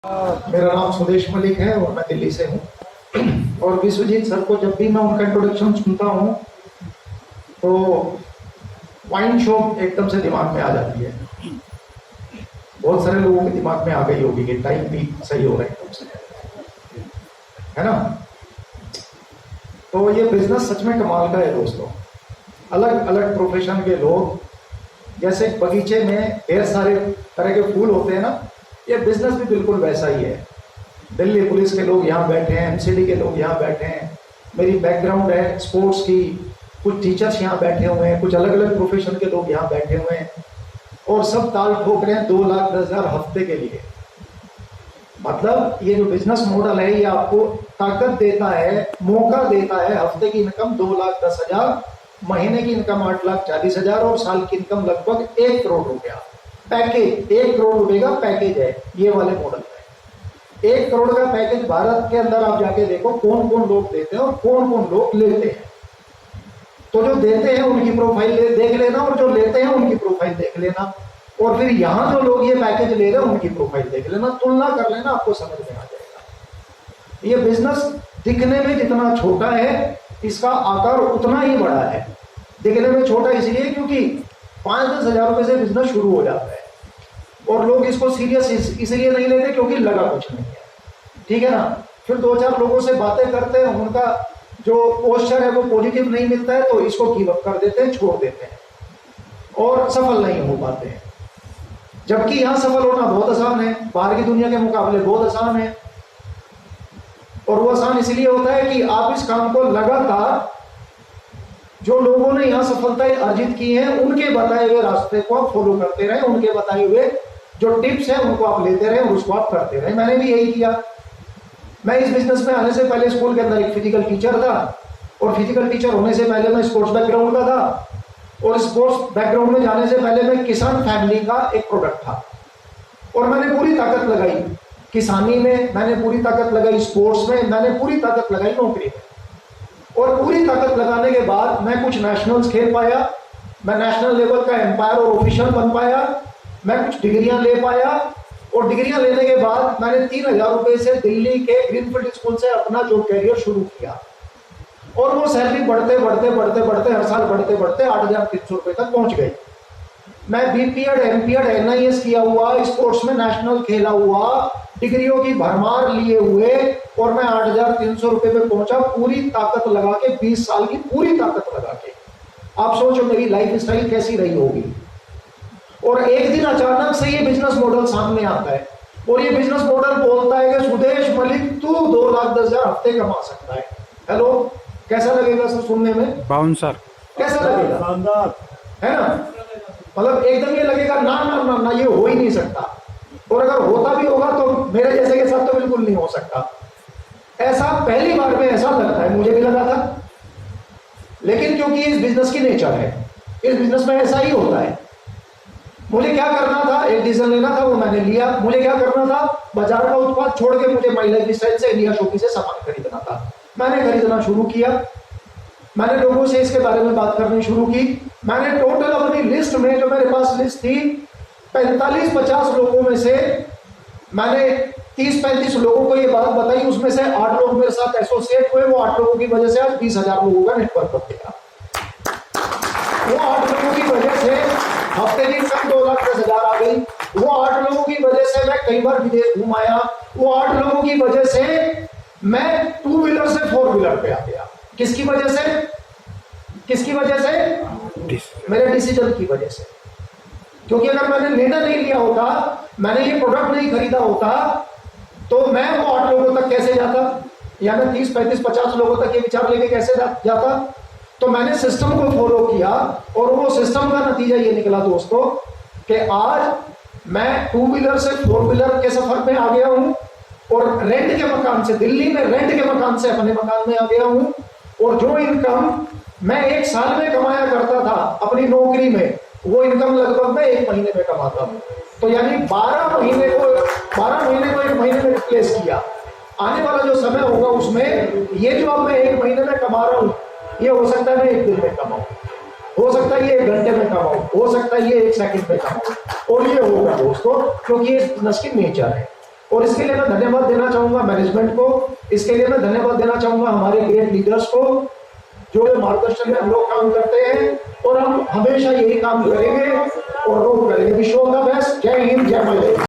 मेरा नाम सुदेश मलिक है और मैं दिल्ली से हूँ। और विश्वजीत सर को जब भी मैं उनका इंट्रोडक्शन सुनता हूँ तो वाइन शॉप एकदम से दिमाग में आ जाती है। बहुत सारे लोगों के दिमाग में आ गई होगी कि टाइम भी सही हो रहा है एकदम से, है ना। तो ये बिजनेस सच में कमाल का है दोस्तों। अलग अलग प्रोफेशन के लोग, जैसे बगीचे में ढेर सारे तरह के फूल होते हैं ना, ये बिजनेस भी बिल्कुल वैसा ही है। दिल्ली पुलिस के लोग यहाँ बैठे हैं, एमसीडी के लोग यहाँ बैठे हैं, मेरी बैकग्राउंड है स्पोर्ट्स की, कुछ टीचर्स यहाँ बैठे हुए हैं, कुछ अलग अलग प्रोफेशन के लोग यहाँ बैठे हुए हैं और सब ताल ठोक रहे हैं 2,10,000 हफ्ते के लिए। मतलब ये जो बिजनेस मॉडल है ये आपको ताकत देता है, मौका देता है। हफ्ते की इनकम 2,10,000, महीने की इनकम 8,40,000 और साल की इनकम लगभग 1 करोड़ रुपया। पैकेज 1 करोड़ रुपए का पैकेज है ये वाले मॉडल में। 1 करोड़ का पैकेज भारत के अंदर आप जाके देखो कौन कौन लोग देते हैं और कौन कौन लोग लेते हैं। तो जो देते हैं उनकी प्रोफाइल देख लेना और जो लेते हैं उनकी प्रोफाइल देख लेना, और फिर यहां जो लोग ये पैकेज ले रहे हैं उनकी प्रोफाइल देख लेना, तुलना कर लेना, आपको समझ में आ जाएगा। ये बिजनेस दिखने में जितना छोटा है इसका आकार उतना ही बड़ा है। दिखने में छोटा इसलिए क्योंकि 5-10 हजार रुपए से बिजनेस शुरू हो जाता है और लोग इसको सीरियस इसलिए नहीं लेते क्योंकि लगा कुछ नहीं है, ठीक है ना। फिर 2-4 लोगों से बातें करते हैं, उनका जो पोस्चर है वो पॉजिटिव नहीं मिलता है तो इसको गिव अप कर देते हैं, छोड़ देते हैं और सफल नहीं हो पाते हैं। जबकि यहां सफल होना बहुत आसान है, बाहर की दुनिया के मुकाबले बहुत आसान है। और वो आसान इसलिए होता है कि आप इस काम को लगातार, जो लोगों ने यहां सफलताएं अर्जित की हैं उनके बताए हुए रास्ते को आप फॉलो करते रहे, उनके बताए हुए जो टिप्स हैं उनको आप लेते रहे और उसको आप करते रहे। मैंने भी यही किया। मैं इस बिजनेस में आने से पहले स्कूल के अंदर एक फिजिकल टीचर था और फिजिकल टीचर होने से पहले मैं स्पोर्ट्स बैकग्राउंड का था और स्पोर्ट्स बैकग्राउंड में जाने से पहले मैं किसान फैमिली का एक प्रोडक्ट था। और मैंने पूरी ताकत लगाई किसानी में, मैंने पूरी ताकत लगाई स्पोर्ट्स में, मैंने पूरी ताकत लगाई नौकरी में। और पूरी ताकत लगाने के बाद मैं कुछ नेशनल्स खेल पाया, मैं नेशनल लेवल का एम्पायर और ऑफिशियल बन पाया, मैं कुछ डिग्रियां ले पाया और डिग्रियां लेने के बाद मैंने 3,000 रुपए से दिल्ली के ग्रीनफील्ड स्कूल से अपना जो कैरियर शुरू किया और वो सैलरी बढ़ते बढ़ते बढ़ते बढ़ते हर साल बढ़ते बढ़ते 8,300 रुपए तक पहुंच गई। मैं बीपीएड, एमपीएड, एनआईएस किया हुआ, स्पोर्ट्स में नेशनल खेला हुआ, डिग्रियों की भरमार लिए हुए और मैं 8,300 रुपए पे पहुंचा पूरी ताकत लगा के, 20 साल की पूरी ताकत लगा के। आप सोचो मेरी लाइफ स्टाइल कैसी रही होगी। और एक दिन अचानक से ये बिजनेस मॉडल सामने आता है और ये बिजनेस मॉडल बोलता है कि सुदेश मलिक तू 2,10,000 हफ्ते कमा सकता है। हेलो, कैसा लगेगा सर सुनने में? बाउंसर कैसा लगेगा? शानदार है ना। मतलब एकदम ये लगेगा ना ना ना ना, ये हो ही नहीं सकता। और अगर होता भी होगा तो मेरे जैसे के साथ तो बिल्कुल नहीं हो सकता। ऐसा पहली बार में ऐसा लगता है, मुझे भी लगा था। लेकिन क्योंकि इस बिजनेस की नेचर है, इस बिजनेस में ऐसा ही होता है। मुझे क्या करना था, एक डीजल लेना था, वो मैंने लिया। मुझे क्या करना था, बाजार का उत्पाद छोड़ के मुझे माई लाइफ स्टाइल से, इंडिया शॉपिंग से सामान खरीदना था। मैंने खरीदना शुरू किया, मैंने लोगों से इसके बारे में बात करनी शुरू की। मैंने टोटल अपनी लिस्ट में, जो मेरे पास लिस्ट थी 45-50 लोगों में से मैंने 30-35 लोगों को ये बात बताई। उसमें से 8 लोग मेरे साथ एसोसिएट हुए। वो 8 लोगों की वजह से आज 20,000 लोगों का नेटवर्क बन गया। वो 8 लोगों की वजह से हफ्ते की इनकम 2,10,000 आ गई। वो 8 लोगों की वजह से मैं कई बार विदेश घूम आया। वो 8 लोगों की वजह से मैं 2 व्हीलर से 4 व्हीलर पे आ गया। किसकी वजह से? किसकी वजह से? मेरे डिसीजन की वजह से। क्योंकि अगर मैंने निर्णय नहीं लिया होता, मैंने ये प्रोडक्ट नहीं खरीदा होता, तो मैं वो 8 लोगों तक कैसे जाता, या मैं 30, 35, 50 लोगों तक ये विचार लेके कैसे जाता। तो मैंने सिस्टम को फॉलो किया और वो सिस्टम का नतीजा ये निकला दोस्तों कि आज मैं 2 व्हीलर से 4 व्हीलर के सफर में आ गया हूं और रेंट के मकान से, दिल्ली में रेंट के मकान से अपने मकान में आ गया हूं। और जो इनकम मैं 1 साल में कमाया करता था अपनी नौकरी में, वो इनकम लगभग मैं 1 महीने में कमाता हूं। तो यानी 12 महीने को 1 महीने में रिप्लेस किया। आने वाला जो समय होगा उसमें ये जो अब मैं 1 महीने में कमा रहा हूं, ये हो सकता है मैं 1 दिन में कमाऊं, हो सकता है ये 1 घंटे में कमाऊं, हो सकता है ये 1 सेकंड में कमाऊं। और ये होगा दोस्तों, क्योंकि ये बिजनेस की नेचर है। और इसके लिए मैं धन्यवाद देना चाहूंगा मैनेजमेंट को, इसके लिए मैं धन्यवाद देना चाहूंगा हमारे ग्रेट लीडर्स को, जो मार्गदर्शन में हम लोग काम करते हैं, और हम हमेशा यही काम करेंगे और रोज करेंगे। विश्व का बेस्ट। जय हिंद, जय मलय।